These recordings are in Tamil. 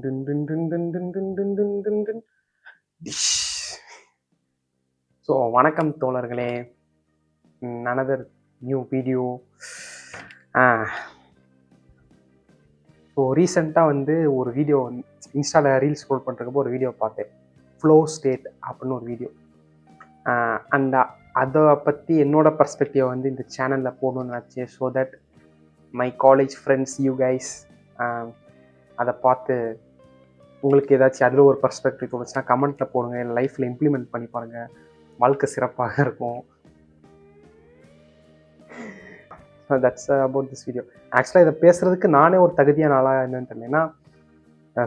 dun dun dun dun dun dun dun dun dun dun. So வணக்கம் தோழர்களே, another நியூ வீடியோ. ஸோ ரீசெண்டாக வந்து ஒரு வீடியோ இன்ஸ்டாவில் ரீல்ஸ் ஸ்க்ரோல் பண்ணுறப்போ ஒரு வீடியோ பார்த்தேன், ஃப்ளோ ஸ்டேட் அப்படின்னு ஒரு வீடியோ. அண்ட் அதை பற்றி என்னோட பர்ஸ்பெக்டிவ் வந்து இந்த சேனலில் போடணும்னு நினச்சேன். So that my college friends you guys அதை பார்த்து உங்களுக்கு ஏதாச்சும் அதில் ஒரு பர்ஸ்பெக்டிவ் தோணுச்சுன்னா கமெண்ட்டில் போடுங்க, இல்லை லைஃப்பில் இம்ப்ளிமெண்ட் பண்ணி பாருங்கள், வாழ்க்கை சிறப்பாக இருக்கும். That's about this video. ஆக்சுவலாக இதை பேசுகிறதுக்கு நானே ஒரு தகுதியான ஆளாக என்னன்னு தெரியலன்னா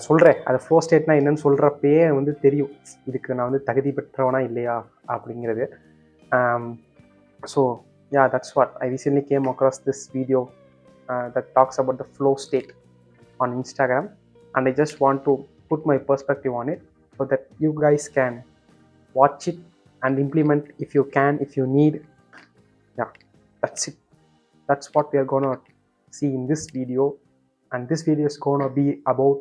சொல்கிறேன். அது ஃப்ளோ ஸ்டேட்னா என்னன்னு சொல்கிறப்பயே வந்து தெரியும் இதுக்கு நான் வந்து தகுதி பெற்றவனா இல்லையா அப்படிங்கிறது. So yeah, that's what I recently came across this video that talks about the flow state on Instagram, and I just want to put my perspective on it so that you guys can watch it and implement if you can, if you need. Yeah, that's it. That's what we are gonna see in this video, and this video is gonna be about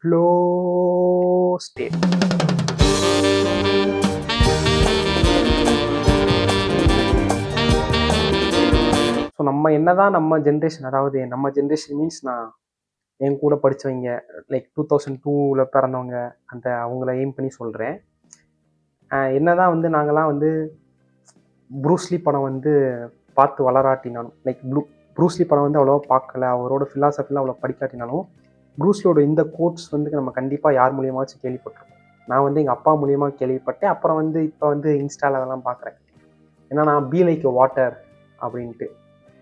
flow state. So நம்ம என்னதான் நம்ம ஜென்ரேஷன், அதாவது நம்ம ஜென்ரேஷன் மீன்ஸ் நான் என் கூட படித்தவங்க லைக் 2002 பிறந்தவங்க, அந்த அவங்கள எய்ம் பண்ணி சொல்கிறேன். என்னதான் வந்து நாங்களாம் வந்து ப்ரூஸ்லி படம் வந்து பார்த்து வளராட்டினாலும், லைக் ப்ரூஸ்லி படம் வந்து அவ்வளோவா பார்க்கல, அவரோட ஃபிலாசபிலாம் அவ்வளோ படிக்காட்டினாலும் ப்ரூஸ்லியோட இந்த கோட்ஸ் வந்து நம்ம கண்டிப்பாக யார் மூலியமாச்சும் கேள்விப்பட்டிருக்கோம். நான் வந்து எங்கள் அப்பா மூலியமாக கேள்விப்பட்டேன். அப்புறம் வந்து இப்போ வந்து இன்ஸ்டாவில் அதெல்லாம் பார்க்குறேன். ஏன்னா நான் பி லைக் வாட்டர் அப்படின்ட்டு,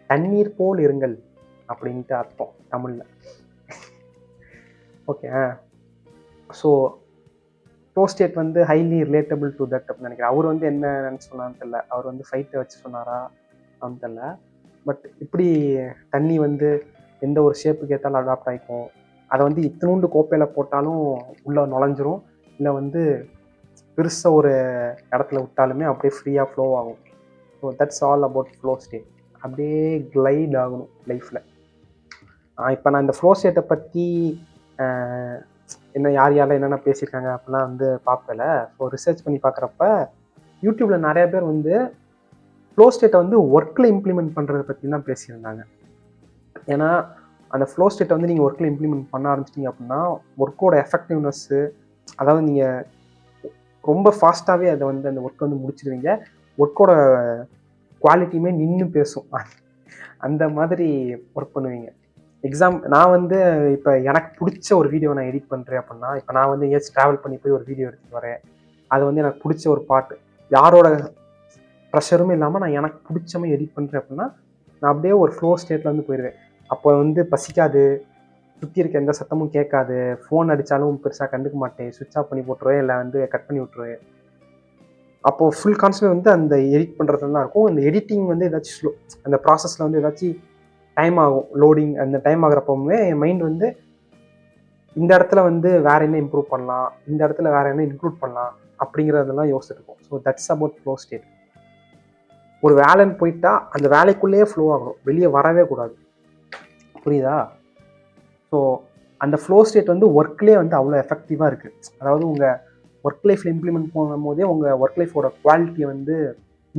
தண்ணீர் போல் இருங்கள் அப்படின்ட்டு அர்த்தம் தமிழில். ஓகே, ஸோ ஃப்ளோ ஸ்டேட் வந்து ஹைலி ரிலேட்டபிள் டு தட் அப்படின்னு நினைக்கிறேன். அவர் வந்து என்ன நினச்சி சொன்னான்னு தெரியல, அவர் வந்து ஃபைட்டை வச்சு சொன்னாரா அப்படின்னு தெரியல. பட் இப்படி தண்ணி வந்து எந்த ஒரு ஷேப்புக்கு ஏற்றாலும் அடாப்ட் ஆகிக்கும். அதை வந்து இத்தினூண்டு கோப்பையில் போட்டாலும் உள்ளே நுழைஞ்சிரும், இல்லை வந்து பெருசாக ஒரு இடத்துல விட்டாலுமே அப்படியே ஃப்ரீயாக ஃப்ளோ ஆகும். So that's all about flow state. அப்படியே கிளைட் ஆகணும் லைஃப்பில். இப்போ நான் இந்த ஃப்ளோ ஸ்டேட்டை பற்றி என்ன யார் யாரெல்லாம் என்னென்ன பேசியிருக்காங்க அப்படிலாம் வந்து பார்க்கல. ஸோ ரிசர்ச் பண்ணி பார்க்குறப்ப யூடியூப்பில் நிறைய பேர் வந்து ஃப்ளோ ஸ்டேட்டை வந்து ஒர்க்கில் இம்ப்ளிமெண்ட் பண்ணுறதை பற்றி தான் பேசியிருந்தாங்க. ஏன்னா அந்த ஃப்ளோ ஸ்டேட்டை வந்து நீங்கள் ஒர்க்கில் இம்ப்ளிமெண்ட் பண்ண ஆரம்பிச்சிட்டிங்க அப்படின்னா ஒர்க்கோட எஃபெக்டிவ்னஸ்ஸு, அதாவது நீங்கள் ரொம்ப ஃபாஸ்ட்டாகவே அதை வந்து அந்த ஒர்க்கை வந்து முடிச்சிடுவீங்க. ஒர்க்கோட குவாலிட்டியுமே நின்று பேசும். அந்த மாதிரி ஒர்க் பண்ணுவீங்க. நான் வந்து இப்போ எனக்கு பிடிச்ச ஒரு வீடியோ நான் எடிட் பண்ணுறேன் அப்படின்னா, இப்போ நான் வந்து எங்கேயாச்சும் ட்ராவல் பண்ணி போய் ஒரு வீடியோ எடுத்துகிட்டு வரேன், அது வந்து எனக்கு பிடிச்ச ஒரு பாட்டு, யாரோட ப்ரெஷரும் இல்லாமல் நான் எனக்கு பிடிச்ச மாதிரி எடிட் பண்ணுறேன் அப்படின்னா நான் அப்படியே ஒரு ஃப்ளோ ஸ்டேட்டில் வந்து போயிடுவேன். அப்போ வந்து பசிக்காது, சுற்றி இருக்க எந்த சத்தமும் கேட்காது, ஃபோன் அடித்தாலும் பெருசாக கண்டுக்க மாட்டேன், சுவிட்ச் ஆஃப் பண்ணி போட்டுருவேன், இல்லை வந்து கட் பண்ணி விட்ருவேன். அப்போது ஃபுல் கான்சன்ட்ரேட் வந்து அந்த எடிட் பண்ணுறதுல தான் இருக்கும். அந்த எடிட்டிங் வந்து ஏதாச்சும் ஸ்லோ, அந்த ப்ராசஸில் வந்து ஏதாச்சும் டைம் ஆகும், லோடிங். அந்த டைம் ஆகிறப்பவுமே என் மைண்ட் வந்து இந்த இடத்துல வந்து வேறு என்ன இம்ப்ரூவ் பண்ணலாம், இந்த இடத்துல வேறு என்ன இன்க்ளூட் பண்ணலாம் அப்படிங்கிறதெல்லாம் யோசிச்சுட்டு இருக்கும். So that's about flow state. ஒரு வேலைன்னு போயிட்டா அந்த வேலைக்குள்ளேயே ஃப்ளோ ஆகணும், வெளியே வரவே கூடாது. புரியுதா? ஸோ அந்த ஃப்ளோ ஸ்டேட் வந்து ஒர்க்லேயே வந்து அவ்வளோ எஃபெக்டிவாக இருக்குது. அதாவது உங்கள் ஒர்க் லைஃப்பில் இம்ப்ளிமெண்ட் பண்ணும் போதே உங்கள் ஒர்க் லைஃபோட குவாலிட்டியை வந்து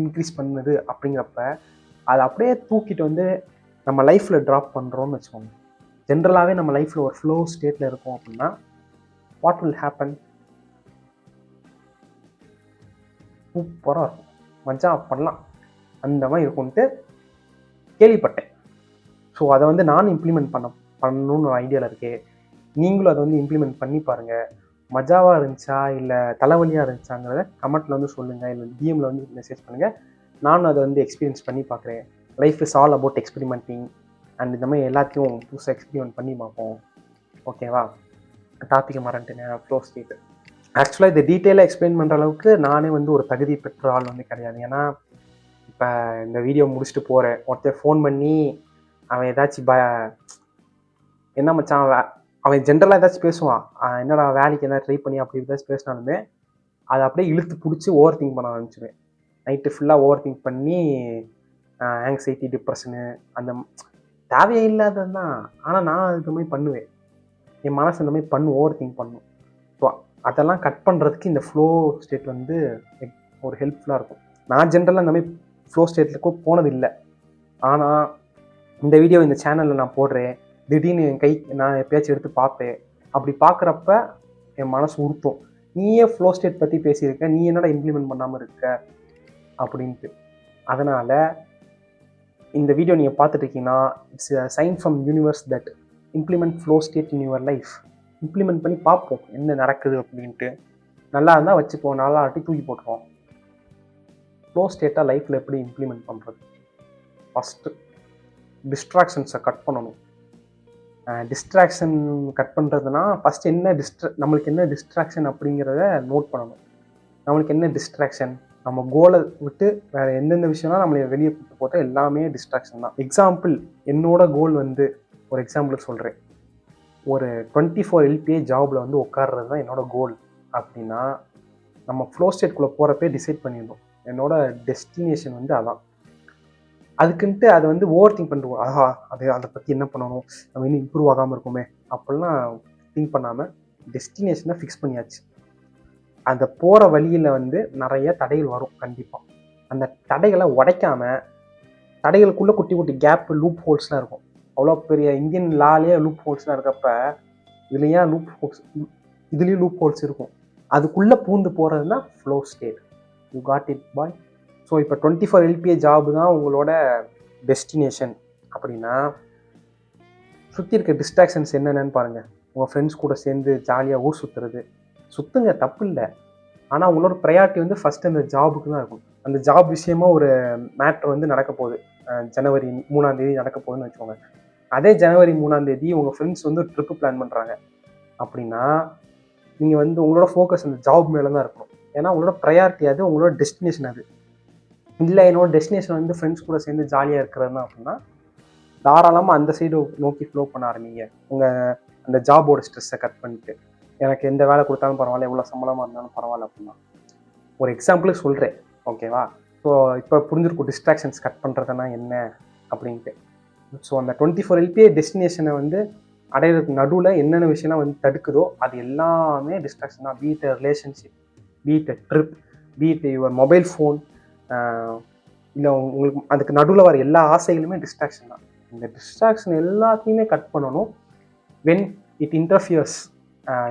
இன்க்ரீஸ் பண்ணுது. அப்படிங்கிறப்ப அதை அப்படியே தூக்கிட்டு வந்து நம்ம லைஃப்பில் ட்ராப் பண்ணுறோன்னு வச்சுக்கோங்க. ஜென்ரலாகவே நம்ம லைஃப்பில் ஒரு ஃப்ளோ ஸ்டேட்டில் இருக்கோம் அப்படின்னா வாட் வில் ஹேப்பன்? சூப்பராக இருக்கும், மஜா பண்ணலாம், அந்த மாதிரி இருக்கும்ட்டு கேள்விப்பட்டேன். ஸோ அதை வந்து நான் இம்ப்ளிமெண்ட் பண்ணணும்னு ஒரு ஐடியாவில் இருக்கேன். நீங்களும் அதை வந்து இம்ப்ளிமெண்ட் பண்ணி பாருங்கள். மஜாவாக இருந்துச்சா இல்லை தலைவலியாக இருந்துச்சாங்கிறத கமெண்ட்டில் வந்து சொல்லுங்கள், இல்லை டிஎம்மில் வந்து மெசேஜ் பண்ணுங்கள். நானும் அதை வந்து எக்ஸ்பீரியன்ஸ் பண்ணி பார்க்குறேன். Life is all about experimenting, and இந்த மாதிரி எல்லாத்தையும் புதுசாக எக்ஸ்பெரிமெண்ட் பண்ணி பார்ப்போம். ஓகேவா? டாப்பிக்கை மறந்துட்டேன். ஃப்ளோ ஸ்டேட் ஆக்சுவலாக இதை டீட்டெயிலாக எக்ஸ்பிளைன் பண்ணுற அளவுக்கு நானே வந்து ஒரு தகுதி பெற்ற ஆள் வந்து கிடையாது. ஏன்னா இப்போ இந்த வீடியோ முடிச்சுட்டு போகிறேன், ஒருத்தர் ஃபோன் பண்ணி அவன் ஏதாச்சும் என்ன மச்சான், அவன் ஜென்ரலாக ஏதாச்சும் பேசுவான், என்னடா வேலைக்கு எதாவது ட்ரை பண்ணி அப்படி ஏதாச்சும் பேசினாலுமே அதை அப்படியே இழுத்து பிடிச்சி ஓவர் திங்க் பண்ண ஆரம்பிச்சிடுவேன். நைட்டு ஃபுல்லாக ஓவர் திங்க் பண்ணி ஆங்ஸைட்டி, டிப்ரெஷனு, அந்த தேவையே இல்லாதது தான். ஆனால் நான் அதுக்கு மாதிரி பண்ணுவேன். என் மனசு இந்த மாதிரி ஓவர் திங்க் பண்ணும். ஸோ அதெல்லாம் கட் பண்ணுறதுக்கு இந்த ஃப்ளோ ஸ்டேட் வந்து ஒரு ஹெல்ப்ஃபுல்லாக இருக்கும். நான் ஜென்ரலாக இந்த மாதிரி ஃப்ளோ ஸ்டேட்டில் கூட போனதில்லை. ஆனால் இந்த வீடியோ இந்த சேனலில் நான் போடுறேன், திடீர்னு என் நான் எப்பயாச்சும் எடுத்து பார்ப்பேன். அப்படி பார்க்குறப்ப என் மனசு உறுத்தும், நீயே ஃப்ளோ ஸ்டேட் பற்றி பேசியிருக்க, நீ என்னடா இம்ப்ளிமெண்ட் பண்ணாமல் இருக்க அப்படின்ட்டு. அதனால் இந்த வீடியோ நீங்கள் பார்த்துட்டு இருக்கீங்கன்னா, it's a sign from universe that implement flow state in your life. Implement பண்ணி பார்ப்போம் என்ன நடக்குது அப்படின்ட்டு. நல்லா இருந்தால் வச்சுப்போம், நல்லா ஆட்டி தூக்கி போட்டுருவோம். ஃப்ளோ ஸ்டேட்டாக லைஃப்பில் எப்படி இம்ப்ளிமெண்ட் பண்ணுறது? ஃபஸ்ட்டு டிஸ்ட்ராக்ஷன்ஸை கட் பண்ணணும். டிஸ்ட்ராக்ஷன் கட் பண்ணுறதுனா ஃபஸ்ட்டு நம்மளுக்கு என்ன டிஸ்ட்ராக்ஷன் அப்படிங்கிறத நோட் பண்ணணும். நம்மளுக்கு என்ன டிஸ்ட்ராக்ஷன், நம்ம கோலை விட்டு வேறு எந்தெந்த விஷயம்னா நம்மளை வெளியே கூப்பிட்டு போட்டால் எல்லாமே டிஸ்ட்ராக்ஷன் தான். எக்ஸாம்பிள், என்னோட கோல் வந்து ஒரு எக்ஸாம்பிளுக்கு சொல்கிறேன், ஒரு 24 LPA ஜாபில் வந்து உட்கார்றது தான் என்னோடய கோல் அப்படின்னா, நம்ம ஃப்ளோ ஸ்டேட்குள்ளே போகிறப்பே டிசைட் பண்ணிடணும் என்னோடய டெஸ்டினேஷன் வந்து அதான். அதுக்குன்ட்டு அதை வந்து ஓவர் திங்க் பண்ணுவோம், அதை பற்றி என்ன பண்ணணும், நம்ம இன்னும் இம்ப்ரூவ் ஆகாமல் இருக்குமே அப்படிலாம் திங்க் பண்ணாமல் டெஸ்டினேஷனை ஃபிக்ஸ் பண்ணியாச்சு. அந்த போகிற வழியில் வந்து நிறைய தடைகள் வரும் கண்டிப்பாக. அந்த தடைகளை உடைக்காமல், தடைகளுக்குள்ளே குட்டி குட்டி கேப்பு, லூப் ஹோல்ஸ்லாம் இருக்கும். அவ்வளோ பெரிய இந்தியன் லாலேயே லூப் ஹோல்ஸ்லாம் இருக்கப்ப இதுலேயும் லூப் ஹோல்ஸ் இருக்கும். அதுக்குள்ளே பூந்து போகிறதுனா flow state. You got it bye. So இப்போ 24 LPA ஜாபு தான் உங்களோட டெஸ்டினேஷன் அப்படின்னா, சுற்றி இருக்க டிஸ்ட்ராக்ஷன்ஸ் என்னென்னு பாருங்கள். உங்கள் ஃப்ரெண்ட்ஸ் கூட சேர்ந்து ஜாலியாக ஊர் சுற்றுங்க, தப்பு இல்லை. ஆனால் உங்களோட ப்ரையாரிட்டி வந்து ஃபஸ்ட்டு அந்த ஜாபுக்கு தான் இருக்கும். அந்த ஜாப் விஷயமா ஒரு மேட்ரு வந்து நடக்க போகுது, ஜனவரி 3 நடக்க போகுதுன்னு வச்சுக்கோங்க. அதே ஜனவரி 3 உங்கள் ஃப்ரெண்ட்ஸ் வந்து ஒரு ட்ரிப்பு பிளான் பண்ணுறாங்க அப்படின்னா, நீங்கள் வந்து உங்களோட ஃபோக்கஸ் அந்த ஜாப் மேலே தான் இருக்கணும். ஏன்னா உங்களோட ப்ரையாரிட்டி அது, உங்களோட டெஸ்டினேஷன் அது இல்லை. என்னோட டெஸ்டினேஷன் வந்து ஃப்ரெண்ட்ஸ் கூட சேர்ந்து ஜாலியாக இருக்கிறது தான் அப்படின்னா, தாராளமாக அந்த சைடு நோக்கி ஃப்ளோ பண்ண ஆரம்பிங்க. உங்கள் அந்த ஜாபோட ஸ்ட்ரெஸ்ஸை கட் பண்ணிட்டு, எனக்கு எந்த வேலை கொடுத்தாலும் பரவாயில்ல, எவ்வளோ சம்பளமாக இருந்தாலும் பரவாயில்ல அப்படின்னா. ஒரு எக்ஸாம்பிளுக்கு சொல்கிறேன், ஓகேவா? ஸோ இப்போ புரிஞ்சிருக்கும் டிஸ்ட்ராக்ஷன்ஸ் கட் பண்ணுறதுனா என்ன அப்படின்ட்டு. ஸோ அந்த 24 LPA டெஸ்டினேஷனை வந்து அடையிறதுக்கு நடுவில் என்னென்ன விஷயம்லாம் வந்து தடுக்குதோ அது எல்லாமே டிஸ்ட்ராக்ஷன் தான். Beat relationship, beat trip, beat your mobile phone, இல்லை உங்களுக்கு அதுக்கு நடுவில் வர எல்லா ஆசைகளுமே டிஸ்ட்ராக்ஷன் தான். இந்த டிஸ்ட்ராக்ஷன் எல்லாத்தையுமே கட் பண்ணணும் when it interferes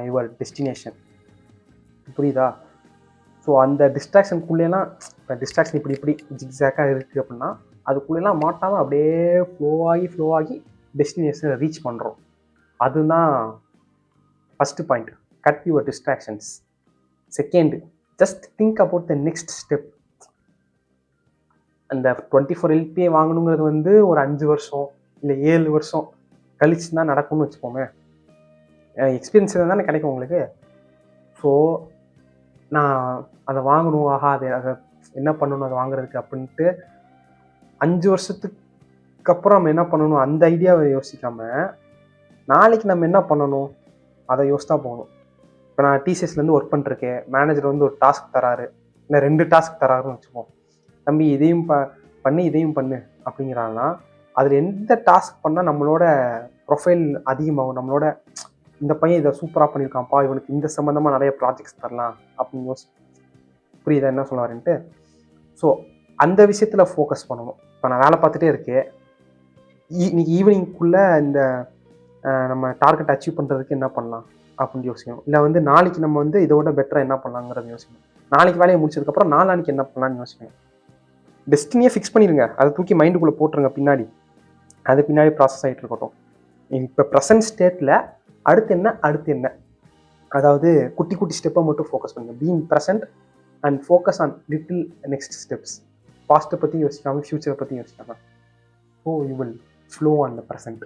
your destination. புரியுதா? ஸோ அந்த டிஸ்ட்ராக்ஷனுக்குள்ளேலாம், இப்போ டிஸ்ட்ராக்ஷன் இப்படி ஜிக்ஸாக்காக இருக்குது அப்படின்னா, அதுக்குள்ளேலாம் மாட்டாமல் அப்படியே ஃப்ளோ ஆகி டெஸ்டினேஷனை ரீச் பண்ணுறோம். அதுதான் first point, cut your distractions. Second, just think about the next step. அந்த 24 LPA வாங்கணுங்கிறது வந்து ஒரு 5 வருஷம் இல்லை 7 வருஷம் கழிச்சு தான் நடக்கும்னு வச்சுக்கோங்க. எக்ஸ்பீரியன்ஸ் தானே கிடைக்கும் உங்களுக்கு. ஸோ நான் அதை வாங்கணும், அதை என்ன பண்ணணும் அதை வாங்குறதுக்கு அப்படின்ட்டு 5 வருஷத்துக்கு அப்புறம் நம்ம என்ன பண்ணணும் அந்த ஐடியாவை யோசிக்காமல், நாளைக்கு நம்ம என்ன பண்ணணும் அதை யோசித்தா போகணும். இப்போ நான் TCSலேருந்து ஒர்க் பண்ணிருக்கேன், மேனேஜர் வந்து ஒரு டாஸ்க் தராரு, இல்லை 2 டாஸ்க் தராருன்னு வச்சுப்போம். தம்பி இதையும் பண்ணு இதையும் பண்ணு அப்படிங்கிறாங்கன்னா, அதில் எந்த டாஸ்க் பண்ணால் நம்மளோட ப்ரொஃபைல் அதிகமாகும், நம்மளோட இந்த பையன் இதை சூப்பராக பண்ணியிருக்கான்ப்பா, இவனுக்கு இந்த சம்மந்தமாக நிறைய ப்ராஜெக்ட்ஸ் தரலாம் அப்படின்னு புரியுதா என்ன சொல்ல வரேன்ட்டு? ஸோ அந்த விஷயத்தில் ஃபோக்கஸ் பண்ணணும். இப்போ நான் வேலை பார்த்துட்டே இருக்கேன், இன்னைக்கு ஈவினிங்குள்ளே இந்த நம்ம டார்கெட் அச்சீவ் பண்ணுறதுக்கு என்ன பண்ணலாம் அப்படின்னு யோசிக்கணும். இல்லை வந்து நாளைக்கு நம்ம வந்து இதோட பெட்டராக என்ன பண்ணலாங்கிறத யோசிக்கணும். நாளைக்கு வேலையை முடிச்சதுக்கப்புறம் நாளைக்கு என்ன பண்ணலான்னு யோசிக்கணும். டெஸ்டினியை ஃபிக்ஸ் பண்ணிடுங்க, அதை தூக்கி மைண்டுக்குள்ளே போட்டுருங்க பின்னாடி, அது பின்னாடி ப்ராசஸ் ஆகிட்டு இருக்கட்டும். இப்போ ப்ரெசன்ட் ஸ்டேட்டில் அடுத்து என்ன, அதாவது குட்டி குட்டி ஸ்டெப்பை மட்டும் ஃபோக்கஸ் பண்ணுங்கள். Being present and focus on little next steps. பாஸ்ட்டை பற்றி யோசிக்காமல் ஃப்யூச்சரை பற்றி யோசிக்காமல். So you will flow on the present.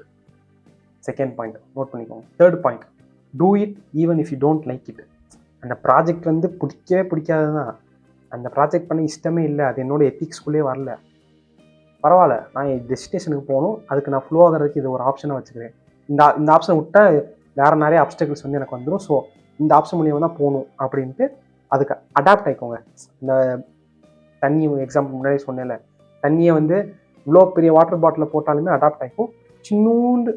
Second point note பண்ணிக்கோங்க. Third point, do it even if you don't like it. அந்த ப்ராஜெக்ட் வந்து பிடிக்காது தான், அந்த ப்ராஜெக்ட் பண்ண இஷ்டமே இல்லை, அது என்னோட எத்திக்ஸ்குள்ளே வரல, பரவாயில்ல, நான் என் டெஸ்டினேஷனுக்கு போகணும், அதுக்கு நான் ஃப்ளோ ஆகிறதுக்கு இது ஒரு ஆப்ஷனாக வச்சுக்கிறேன். இந்த ஆப்ஷனை விட்டால் வேறு நிறைய அப்டக்கிள்ஸ் வந்து எனக்கு வந்துடும். ஸோ இந்த ஆப்ஷன் மூலியமாக தான் போகணும் அப்படின்ட்டு அதுக்கு அடாப்ட் ஆகிக்கோங்க. இந்த தண்ணி எக்ஸாம்பிள் முன்னாடி சொன்னேன்ல, தண்ணியை வந்து இவ்வளோ பெரிய வாட்டர் பாட்டிலில் போட்டாலுமே அடாப்ட் ஆகிக்கும், சின்னூண்டு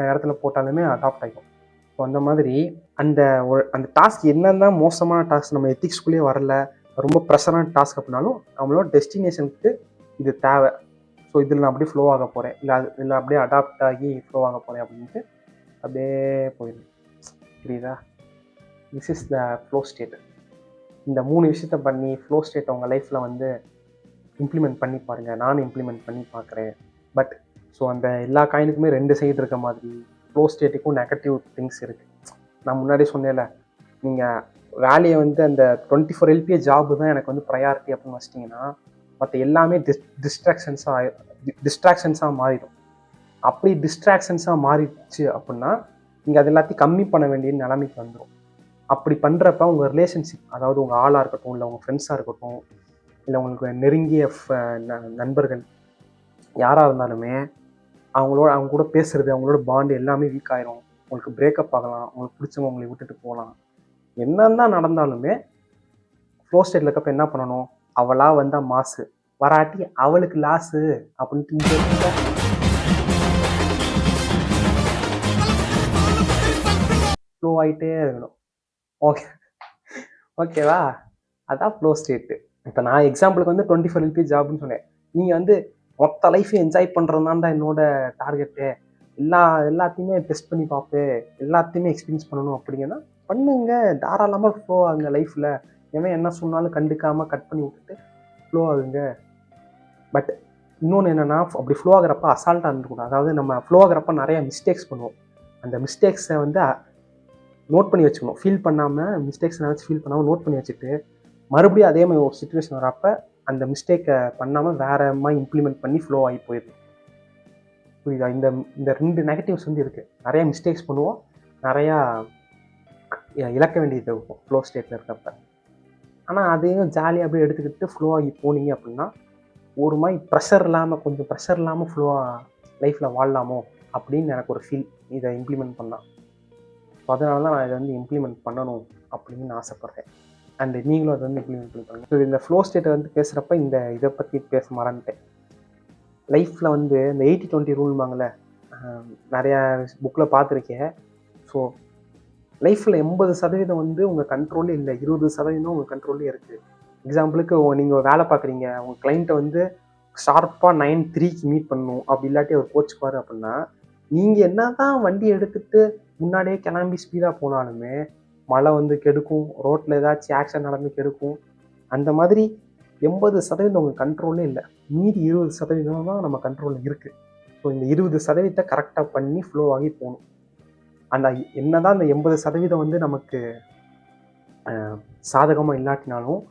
இடத்துல போட்டாலுமே அடாப்ட் ஆகிக்கும். ஸோ அந்த மாதிரி அந்த டாஸ்க் என்னென்ன மோசமான டாஸ்க் நம்ம எத்திக்ஸ்குள்ளேயே வரல, ரொம்ப ப்ரெஷரான டாஸ்க் அப்படின்னாலும் நம்மளோட டெஸ்டினேஷனுக்கு இது தேவை. ஸோ இதில் நான் அப்படியே ஃப்ளோ ஆக போகிறேன், இல்லை அப்படியே அடாப்ட் ஆகி ஃப்ளோ ஆக போகிறேன் அப்படின்ட்டு அப்படியே போயிடுது. புரியுதா? This is the flow state. இந்த 3 விஷயத்த பண்ணி ஃப்ளோ ஸ்டேட் உங்கள் லைஃப்பில் வந்து இம்ப்ளிமெண்ட் பண்ணி பாருங்கள். நானும் இம்ப்ளிமெண்ட் பண்ணி பார்க்குறேன். பட் ஸோ அந்த எல்லா காயினுக்குமே 2 சைடு இருக்க மாதிரி ஃப்ளோ ஸ்டேட்டுக்கும் நெகட்டிவ் திங்ஸ் இருக்குது. நான் முன்னாடியே சொன்னேன்ல, நீங்கள் வேலையை வந்து அந்த 24 LPA ஜாபு தான் எனக்கு வந்து ப்ரையாரிட்டி அப்படின்னு வச்சிட்டிங்கன்னா மற்ற எல்லாமே டிஸ்ட்ராக்ஷன்ஸாக மாறிடும். அப்படி டிஸ்ட்ராக்ஷன்ஸாக மாறிடுச்சு அப்படின்னா நீங்கள் அது எல்லாத்தையும் கம்மி பண்ண வேண்டிய நிலைமைக்கு வந்துடும். அப்படி பண்ணுறப்ப உங்கள் ரிலேஷன்ஷிப், அதாவது உங்கள் ஆளாக இருக்கட்டும், இல்லை உங்கள் ஃப்ரெண்ட்ஸாக இருக்கட்டும், இல்லை உங்களுக்கு நெருங்கிய நண்பர்கள் யாராக இருந்தாலுமே அவங்க கூட பேசுறது, அவங்களோட பாண்டு எல்லாமே வீக் ஆயிரும். உங்களுக்கு பிரேக்கப் ஆகலாம், உங்களுக்கு பிடிச்சவங்க உங்களை விட்டுட்டு போகலாம். என்னதான் நடந்தாலுமே ஃப்ளோ ஸ்டேட்டில் இருக்கப்ப என்ன பண்ணணும்? அவளா வந்தால் மாசு, வராட்டி அவளுக்கு லாஸு அப்படின்ட்டு ஃப்ளோ ஆகிட்டே இருக்கணும். ஓகேவா? அதான் ஃப்ளோ ஸ்டேட்டு. இப்போ நான் எக்ஸாம்பிளுக்கு வந்து 24 LPA ஜாப்னு சொன்னேன். நீங்கள் வந்து மொத்த லைஃப்பையும் என்ஜாய் பண்ணுறது தான் என்னோட டார்கெட்டு, எல்லாத்தையுமே டெஸ்ட் பண்ணி பார்ப்பேன், எல்லாத்தையுமே எக்ஸ்பீரியன்ஸ் பண்ணணும் அப்படிங்கன்னா பண்ணுங்க, தாராளமாக ஃப்ளோ ஆகுங்க லைஃப்பில். எவன் என்ன சொன்னாலும் கண்டுக்காமல் கட் பண்ணி விட்டுட்டு ஃப்ளோ ஆகுங்க. பட் இன்னொன்று என்னென்னா, அப்படி ஃப்ளோ ஆகிறப்ப அசால்ட்டாக இருந்துக்கூடாது. அதாவது நம்ம ஃப்ளோ ஆகிறப்ப நிறையா மிஸ்டேக்ஸ் பண்ணுவோம். அந்த மிஸ்டேக்ஸை வந்து நோட் பண்ணி வச்சுக்கணும். ஃபீல் பண்ணாமல், மிஸ்டேக்ஸ் நினச்சி ஃபீல் பண்ணாமல் நோட் பண்ணி வச்சுட்டு மறுபடியும் அதே மாதிரி ஒரு சுச்சுவேஷன் வரப்போ அந்த மிஸ்டேக்கை பண்ணாமல் வேறு மாதிரி இம்ப்ளிமெண்ட் பண்ணி ஃப்ளோ ஆகி போயிடுது. புரியுதா? இந்த 2 நெகட்டிவ்ஸ் வந்து இருக்குது. நிறையா மிஸ்டேக்ஸ் பண்ணுவோம், நிறையா இழக்க வேண்டியது இருக்கும் ஃப்ளோ ஸ்டேட்டில் இருக்கிறப்ப. ஆனால் அதையும் ஜாலியாக அப்படியே எடுத்துக்கிட்டு ஃப்ளோ ஆகி போனீங்க அப்படின்னா ஒரு மாதிரி கொஞ்சம் ப்ரெஷர் இல்லாமல் ஃப்ளோவாக லைஃப்பில் வாழலாமோ அப்படின்னு எனக்கு ஒரு ஃபீல் இதை இம்ப்ளிமெண்ட் பண்ணால். ஸோ அதனால தான் நான் இதை வந்து இம்ப்ளிமெண்ட் பண்ணணும் அப்படின்னு ஆசைப்பட்றேன். அண்ட் நீங்களும் அதை வந்து இம்ப்ளிமெண்ட் பண்ணுறாங்க. ஸோ இந்த ஃப்ளோ ஸ்டேட்டை வந்து பேசுகிறப்ப இதை பற்றி பேச மறந்துட்டேன். லைஃப்பில் வந்து இந்த 80-20 ரூல்வாங்கள்ல, நிறையா புக்கில் பார்த்துருக்கேன். ஸோ லைஃப்பில் 80% வந்து உங்கள் கண்ட்ரோலே இல்லை, 20% உங்கள் கண்ட்ரோலே இருக்குது. எக்ஸாம்பிளுக்கு நீங்கள் வேலை பார்க்குறீங்க, உங்கள் கிளைண்ட்டை வந்து ஷார்ப்பாக 9:03 மீட் பண்ணணும், அப்படி இல்லாட்டி அவர் கோச்சுக்குவார் அப்படின்னா நீங்கள் என்ன தான் வண்டி எடுத்துகிட்டு முன்னாடியே கிளம்பி ஸ்பீடாக போனாலுமே மழை வந்து கெடுக்கும், ரோட்டில் ஏதாச்சும் ஆக்சிடென்ட் நடந்து கெடுக்கும். அந்த மாதிரி 80% உங்கள் கண்ட்ரோலே இல்லை, மீதி 20% தான் நம்ம கண்ட்ரோலில் இருக்குது. ஸோ இந்த 20% கரெக்டாக பண்ணி ஃப்ளோ ஆகி போகணும். அந்த என்னதான் அந்த 80% வந்து நமக்கு சாதகமாக இல்லாட்டினாலும்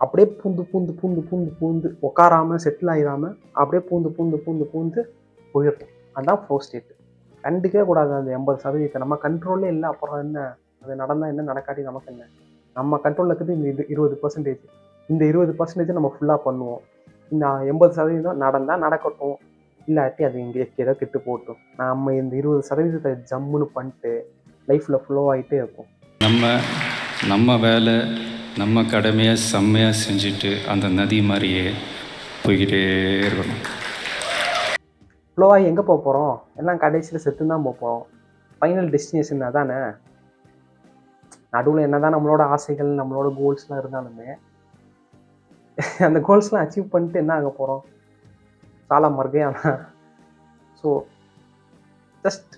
அப்படியே பூந்து உட்காராமல் செட்டில் ஆகிடாமல் அப்படியே பூந்து போயிடும். அதுதான் ஃப்ளோ ஸ்டேட்டு. கண்டுக்கவே கூடாது அந்த 80%. நம்ம கண்ட்ரோலே இல்லை, அப்புறம் என்ன? அது நடந்தால் என்ன, நடக்காட்டி நமக்கு என்ன? நம்ம கண்ட்ரோலில் இருக்கிறது இந்த 20%. இந்த 20% நம்ம ஃபுல்லாக பண்ணுவோம். இந்த 80% நடந்தால் நடக்கட்டும், இல்லாட்டி அது எங்கேயோ கெட்டு போட்டோம். நம்ம இந்த 20% ஜம்முன்னு பண்ணிட்டு லைஃப்பில் ஃப்ளோ ஆகிட்டே இருக்கும். நம்ம வேலை, நம்ம கடமையை செம்மையாக செஞ்சுட்டு அந்த நதி மாதிரியே போய்கிட்டே இருக்கணும். ஃப்ளோ ஆகி எங்கே போக போகிறோம்? எல்லாம் கடைசியில் செத்து தான் போக போகிறோம். ஃபைனல் டெஸ்டினேஷன் அதானே. நடுவில் என்ன தான் நம்மளோட ஆசைகள், நம்மளோட கோல்ஸ்லாம் இருந்தாலுமே அந்த கோல்ஸ்லாம் அச்சீவ் பண்ணிட்டு என்ன ஆக போகிறோம்? சாலா மர்கையானா. So just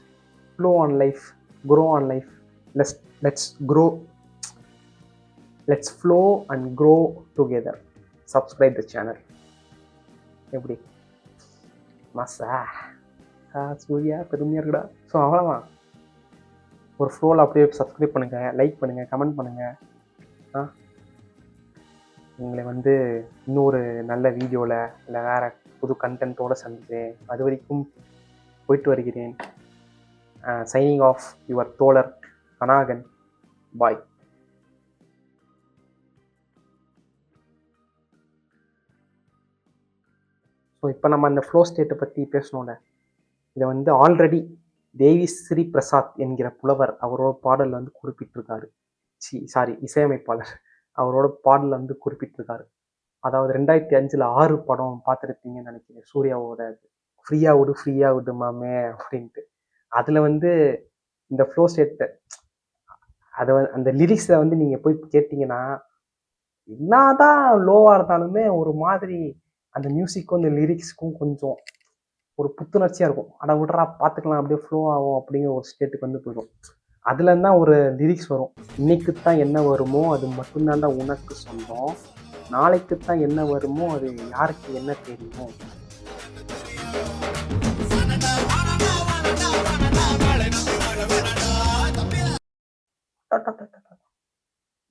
flow on life, grow on life. Let's flow and grow together. Subscribe the channel. எப்படி மாசா சூர்யா பெருமையாக இருக்குடா. ஸோ அவ்வளோதான். ஒரு ஃப்ளோவில் அப்படியே சப்ஸ்கிரைப் பண்ணுங்கள், லைக் பண்ணுங்கள், கமெண்ட் பண்ணுங்கள். உங்களை வந்து இன்னொரு நல்ல வீடியோவில் இல்லை வேறு புது கண்டென்ட்டோடு சந்திக்கிறேன். அது வரைக்கும் போயிட்டு வருகிறேன். சைனிங் ஆஃப் யுவர் தோழர் கனாகன். பாய். ஸோ இப்போ நம்ம அந்த ஃப்ளோ ஸ்டேட்டை பற்றி பேசணும்ல, இதை வந்து ஆல்ரெடி தேவிஸ்ரீ பிரசாத் என்கிற புலவர் அவரோட பாடலில் வந்து குறிப்பிட்டிருக்காரு. இசையமைப்பாளர் அவரோட பாடலில் வந்து குறிப்பிட்டிருக்காரு. அதாவது 2005 6 படம் பார்த்துருப்பீங்கன்னு நினைக்கிறேன். சூர்யாவோட ஃப்ரீயாக விடு மாமே அப்படின்ட்டு. அதில் வந்து இந்த ஃப்ளோ ஸ்டேட்டு அதை அந்த லிரிக்ஸை வந்து நீங்கள் போய் கேட்டிங்கன்னா என்னதான் லோவாக இருந்தாலுமே ஒரு மாதிரி அந்த மியூசிக்கும் இந்த லிரிக்ஸ்க்கும் கொஞ்சம் ஒரு புத்துணர்ச்சியாக இருக்கும். ஆனால் விட்றா பார்த்துக்கலாம் அப்படியே ஃப்ளோ ஆகும் அப்படிங்கிற ஒரு ஸ்டேட்டுக்கு வந்து போயிடும். அதுல தான் ஒரு லிரிக்ஸ் வரும். இன்னைக்கு தான் என்ன வருமோ அது மட்டும்தான்டா உனக்கு சொந்தம், நாளைக்கு தான் என்ன வருமோ அது யாருக்கு என்ன தெரியும்.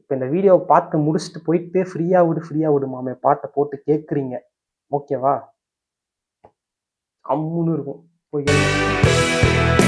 இப்போ இந்த வீடியோவை பார்த்து முடிச்சுட்டு போயிட்டு ஃப்ரீயா விடு மாமே பாட்டை போட்டு கேட்குறீங்க, ஓகேவா? அம்முன்னு இருக்கும் போய் கேளுங்க.